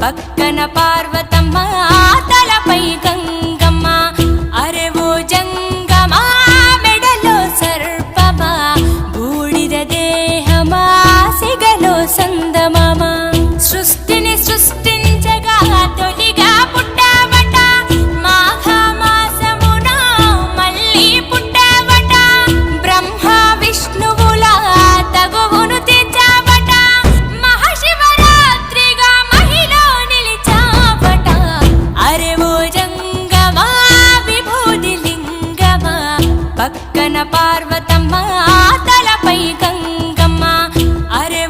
పక్కన పార్వతమ్మ తలపై గంగమ్మ అరే ఓ జంగమా మెడలో సర్పమా బూడిద దేహమా సిగలో సందమామా సృష్టిని సృష్టించగా తొలిగా పుట్టావట మాఘమాసమున మళ్ళీ పుట్టావట బ్రహ్మ విష్ణువుల తగువును తెచ్చావట మహాశివరాత్రిగా మహిలో నిలిచావట అరే ఓ జంగమా విభూది లింగమా పక్కన పార్వతమ్మ తలపై గంగమ్మ అరే